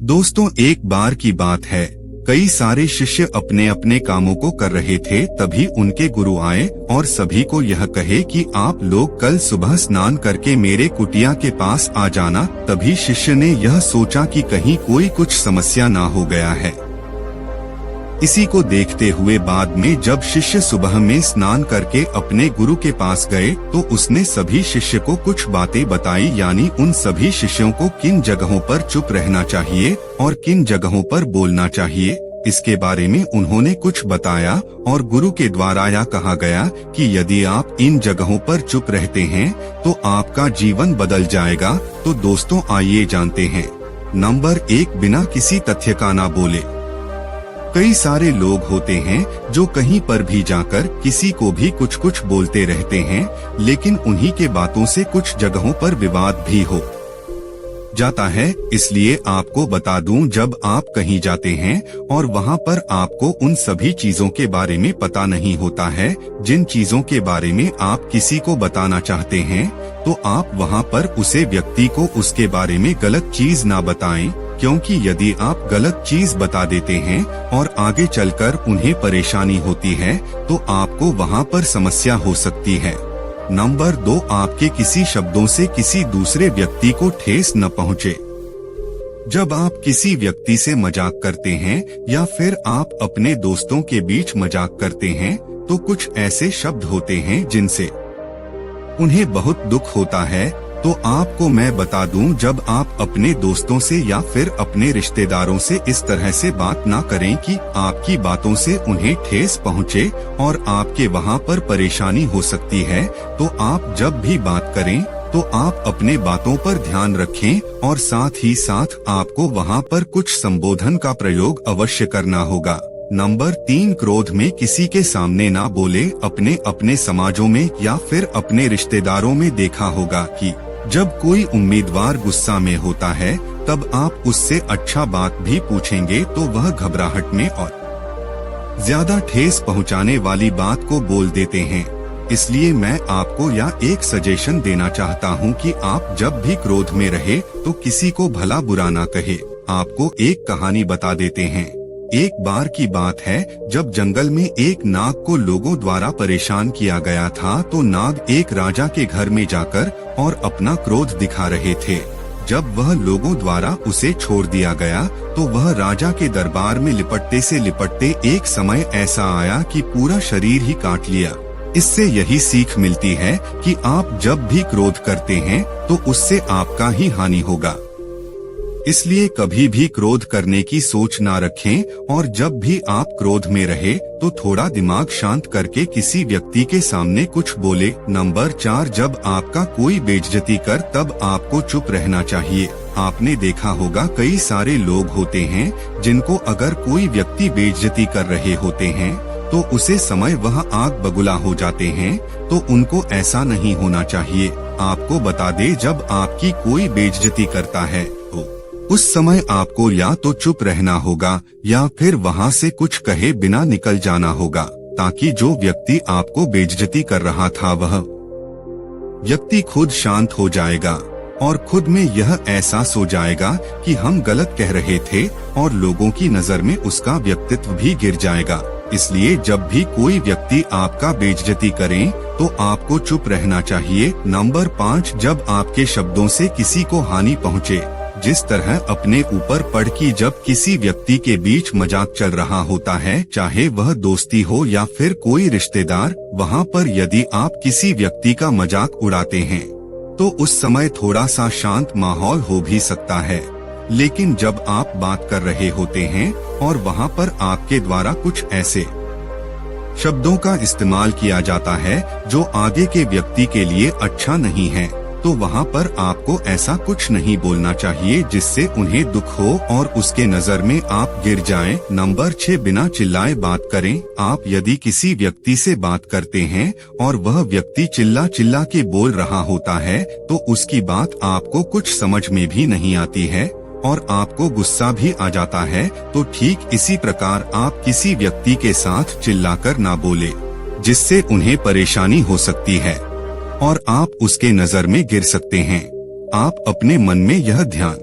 दोस्तों, एक बार की बात है, कई सारे शिष्य अपने अपने कामों को कर रहे थे। तभी उनके गुरु आए और सभी को यह कहे कि आप लोग कल सुबह स्नान करके मेरे कुटिया के पास आ जाना। तभी शिष्य ने यह सोचा कि कहीं कोई कुछ समस्या ना हो गया है। इसी को देखते हुए बाद में जब शिष्य सुबह में स्नान करके अपने गुरु के पास गए तो उसने सभी शिष्य को कुछ बातें बताई, यानी उन सभी शिष्यों को किन जगहों पर चुप रहना चाहिए और किन जगहों पर बोलना चाहिए, इसके बारे में उन्होंने कुछ बताया। और गुरु के द्वारा यह कहा गया कि यदि आप इन जगहों पर चुप रहते हैं तो आपका जीवन बदल जाएगा। तो दोस्तों, आइए जानते हैं। नंबर 1, बिना किसी तथ्य का ना बोले। कई सारे लोग होते हैं जो कहीं पर भी जाकर किसी को भी कुछ कुछ बोलते रहते हैं, लेकिन उन्हीं के बातों से कुछ जगहों पर विवाद भी हो जाता है। इसलिए आपको बता दूं, जब आप कहीं जाते हैं और वहां पर आपको उन सभी चीजों के बारे में पता नहीं होता है जिन चीजों के बारे में आप किसी को बताना चाहते हैं, तो आप वहां पर उसे व्यक्ति को उसके बारे में गलत चीज ना बताएं, क्योंकि यदि आप गलत चीज बता देते हैं और आगे चलकर उन्हें परेशानी होती है तो आपको वहां पर समस्या हो सकती है। नंबर 2, आपके किसी शब्दों से किसी दूसरे व्यक्ति को ठेस न पहुंचे। जब आप किसी व्यक्ति से मजाक करते हैं या फिर आप अपने दोस्तों के बीच मजाक करते हैं तो कुछ ऐसे शब्द होते हैं जिनसे उन्हें बहुत दुख होता है। तो आपको मैं बता दूं, जब आप अपने दोस्तों से या फिर अपने रिश्तेदारों से इस तरह से बात ना करें कि आपकी बातों से उन्हें ठेस पहुंचे और आपके वहां पर परेशानी हो सकती है। तो आप जब भी बात करें तो आप अपने बातों पर ध्यान रखें और साथ ही साथ आपको वहां पर कुछ संबोधन का प्रयोग अवश्य करना होगा। नंबर 3, क्रोध में किसी के सामने ना बोले। अपने अपने समाजों में या फिर अपने रिश्तेदारों में देखा होगा कि जब कोई उम्मीदवार गुस्सा में होता है तब आप उससे अच्छा बात भी पूछेंगे तो वह घबराहट में और ज्यादा ठेस पहुंचाने वाली बात को बोल देते हैं। इसलिए मैं आपको यह एक सजेशन देना चाहता हूं कि आप जब भी क्रोध में रहे तो किसी को भला बुरा ना कहे। आपको एक कहानी बता देते हैं। एक बार की बात है, जब जंगल में एक नाग को लोगों द्वारा परेशान किया गया था तो नाग एक राजा के घर में जाकर और अपना क्रोध दिखा रहे थे। जब वह लोगों द्वारा उसे छोड़ दिया गया तो वह राजा के दरबार में लिपटते से लिपटते एक समय ऐसा आया कि पूरा शरीर ही काट लिया। इससे यही सीख मिलती है कि आप जब भी क्रोध करते हैं तो उससे आपका ही हानि होगा। इसलिए कभी भी क्रोध करने की सोच ना रखें और जब भी आप क्रोध में रहे तो थोड़ा दिमाग शांत करके किसी व्यक्ति के सामने कुछ बोले। नंबर 4, जब आपका कोई बेइज्जती कर तब आपको चुप रहना चाहिए। आपने देखा होगा कई सारे लोग होते हैं जिनको अगर कोई व्यक्ति बेइज्जती कर रहे होते हैं तो उसे समय वह आग बबूला हो जाते हैं, तो उनको ऐसा नहीं होना चाहिए। आपको बता दे, जब आपकी कोई बेइज्जती करता है उस समय आपको या तो चुप रहना होगा या फिर वहां से कुछ कहे बिना निकल जाना होगा, ताकि जो व्यक्ति आपको बेइज्जती कर रहा था वह व्यक्ति खुद शांत हो जाएगा और खुद में यह एहसास हो जाएगा कि हम गलत कह रहे थे और लोगों की नजर में उसका व्यक्तित्व भी गिर जाएगा। इसलिए जब भी कोई व्यक्ति आपका बेइज्जती करे तो आपको चुप रहना चाहिए। नंबर 5, जब आपके शब्दों से किसी को हानि पहुँचे। जिस तरह अपने ऊपर पड़ कि जब किसी व्यक्ति के बीच मजाक चल रहा होता है, चाहे वह दोस्ती हो या फिर कोई रिश्तेदार, वहां पर यदि आप किसी व्यक्ति का मजाक उड़ाते हैं तो उस समय थोड़ा सा शांत माहौल हो भी सकता है। लेकिन जब आप बात कर रहे होते हैं और वहां पर आपके द्वारा कुछ ऐसे शब्दों का इस्तेमाल किया जाता है जो आगे के व्यक्ति के लिए अच्छा नहीं है, तो वहाँ पर आपको ऐसा कुछ नहीं बोलना चाहिए जिससे उन्हें दुख हो और उसके नजर में आप गिर जाएं। नंबर 6, बिना चिल्लाए बात करें। आप यदि किसी व्यक्ति से बात करते हैं और वह व्यक्ति चिल्ला चिल्ला के बोल रहा होता है तो उसकी बात आपको कुछ समझ में भी नहीं आती है और आपको गुस्सा भी आ जाता है, तो ठीक इसी प्रकार आप किसी व्यक्ति के साथ चिल्लाकर ना बोले जिससे उन्हें परेशानी हो सकती है और आप उसके नजर में गिर सकते हैं। आप अपने मन में यह ध्यान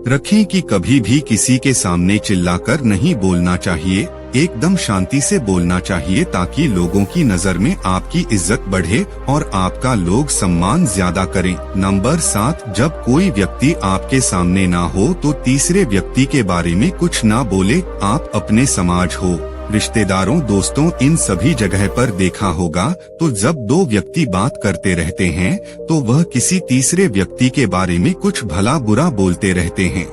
रखें कि कभी भी किसी के सामने चिल्लाकर नहीं बोलना चाहिए, एकदम शांति से बोलना चाहिए ताकि लोगों की नजर में आपकी इज्जत बढ़े और आपका लोग सम्मान ज्यादा करें। नंबर 7, जब कोई व्यक्ति आपके सामने ना हो तो तीसरे व्यक्ति के बारे में कुछ ना बोले। आप अपने समाज हो, रिश्तेदारों, दोस्तों, इन सभी जगह पर देखा होगा तो जब दो व्यक्ति बात करते रहते हैं तो वह किसी तीसरे व्यक्ति के बारे में कुछ भला बुरा बोलते रहते हैं,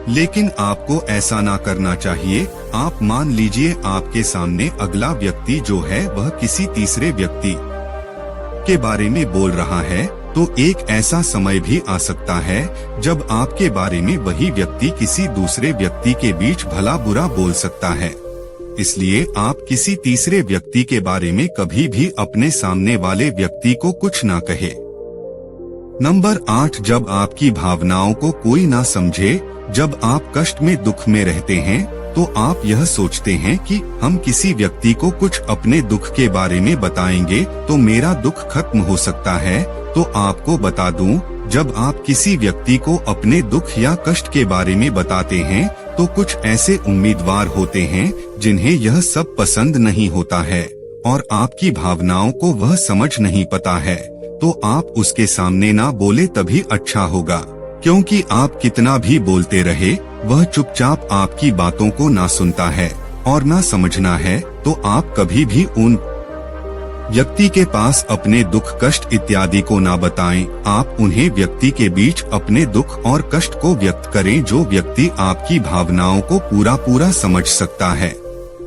लेकिन आपको ऐसा ना करना चाहिए। आप मान लीजिए आपके सामने अगला व्यक्ति जो है वह किसी तीसरे व्यक्ति के बारे में बोल रहा है, तो एक ऐसा समय भी आ सकता है जब आपके बारे में वही व्यक्ति किसी दूसरे व्यक्ति के बीच भला बुरा बोल सकता है। इसलिए आप किसी तीसरे व्यक्ति के बारे में कभी भी अपने सामने वाले व्यक्ति को कुछ ना कहे। नंबर 8, जब आपकी भावनाओं को कोई ना समझे, जब आप कष्ट में, दुख में रहते हैं तो आप यह सोचते हैं कि हम किसी व्यक्ति को कुछ अपने दुख के बारे में बताएंगे तो मेरा दुख खत्म हो सकता है। तो आपको बता दूं, जब आप किसी व्यक्ति को अपने दुख या कष्ट के बारे में बताते हैं तो कुछ ऐसे उम्मीदवार होते हैं जिन्हें यह सब पसंद नहीं होता है और आपकी भावनाओं को वह समझ नहीं पाता है, तो आप उसके सामने ना बोले तभी अच्छा होगा, क्योंकि आप कितना भी बोलते रहे वह चुपचाप आपकी बातों को ना सुनता है और ना समझना है। तो आप कभी भी उन व्यक्ति के पास अपने दुख, कष्ट इत्यादि को ना बताएं। आप उन्हें व्यक्ति के बीच अपने दुख और कष्ट को व्यक्त करें जो व्यक्ति आपकी भावनाओं को पूरा समझ सकता है।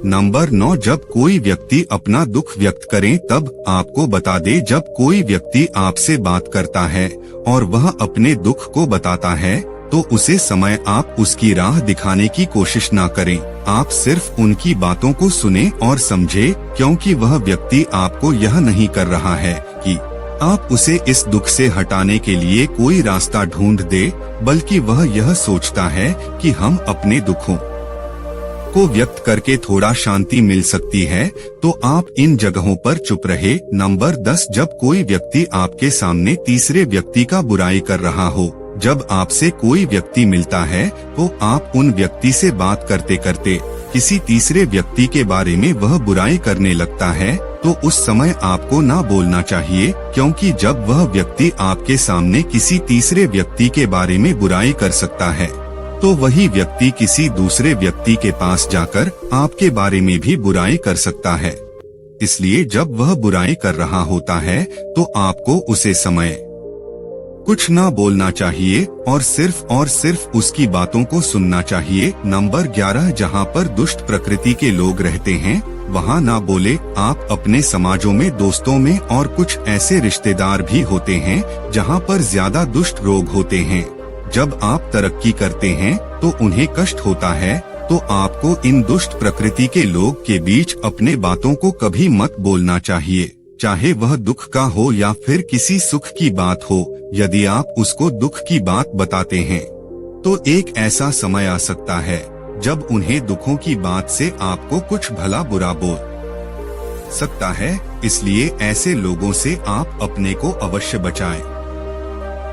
नंबर 9, जब कोई व्यक्ति अपना दुख व्यक्त करे तब आपको बता दे, जब कोई व्यक्ति आपसे बात करता है और वह अपने दुख को बताता है तो उसे समय आप उसकी राह दिखाने की कोशिश ना करें। आप सिर्फ उनकी बातों को सुने और समझे, क्योंकि वह व्यक्ति आपको यह नहीं कर रहा है कि आप उसे इस दुख से हटाने के लिए कोई रास्ता ढूंढ दे, बल्कि वह यह सोचता है कि हम अपने दुखों को व्यक्त करके थोड़ा शांति मिल सकती है, तो आप इन जगहों पर चुप रहे। नंबर 10, जब कोई व्यक्ति आपके सामने तीसरे व्यक्ति का बुराई कर रहा हो, जब आपसे कोई व्यक्ति मिलता है तो आप उन व्यक्ति से बात करते करते किसी तीसरे व्यक्ति के बारे में वह बुराई करने लगता है, तो उस समय आपको ना बोलना चाहिए, क्योंकि जब वह व्यक्ति आपके सामने किसी तीसरे व्यक्ति के बारे में बुराई कर सकता है तो वही व्यक्ति किसी दूसरे व्यक्ति के पास जाकर आपके बारे में भी बुराई कर सकता है। इसलिए जब वह बुराई कर रहा होता है तो आपको उसे समय कुछ ना बोलना चाहिए और सिर्फ उसकी बातों को सुनना चाहिए। नंबर 11, जहाँ पर दुष्ट प्रकृति के लोग रहते हैं वहाँ ना बोले। आप अपने समाजों में, दोस्तों में और कुछ ऐसे रिश्तेदार भी होते हैं जहाँ पर ज्यादा दुष्ट लोग होते हैं। जब आप तरक्की करते हैं तो उन्हें कष्ट होता है, तो आपको इन दुष्ट प्रकृति के लोग के बीच अपने बातों को कभी मत बोलना चाहिए, चाहे वह दुख का हो या फिर किसी सुख की बात हो। यदि आप उसको दुख की बात बताते हैं तो एक ऐसा समय आ सकता है जब उन्हें दुखों की बात से आपको कुछ भला बुरा बोल सकता है, इसलिए ऐसे लोगों से आप अपने को अवश्य बचाएं।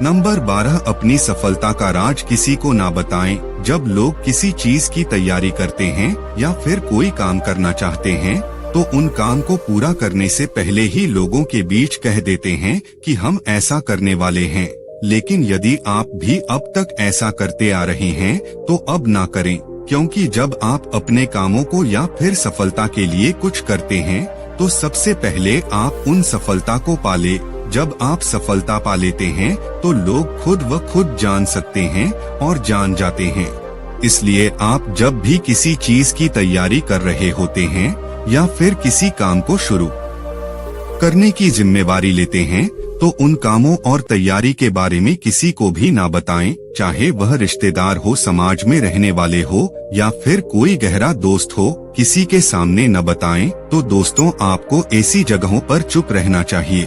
नंबर 12, अपनी सफलता का राज किसी को ना बताएं। जब लोग किसी चीज की तैयारी करते हैं या फिर कोई काम करना चाहते हैं तो उन काम को पूरा करने से पहले ही लोगों के बीच कह देते हैं कि हम ऐसा करने वाले हैं। लेकिन यदि आप भी अब तक ऐसा करते आ रहे हैं तो अब ना करें, क्योंकि जब आप अपने कामों को या फिर सफलता के लिए कुछ करते हैं तो सबसे पहले आप उन सफलता को पाले। जब आप सफलता पा लेते हैं तो लोग खुद जान सकते हैं और जान जाते हैं। इसलिए आप जब भी किसी चीज की तैयारी कर रहे होते हैं या फिर किसी काम को शुरू करने की जिम्मेवारी लेते हैं तो उन कामों और तैयारी के बारे में किसी को भी ना बताएं, चाहे वह रिश्तेदार हो, समाज में रहने वाले हो या फिर कोई गहरा दोस्त हो, किसी के सामने न बताएं। तो दोस्तों, आपको ऐसी जगहों पर चुप रहना चाहिए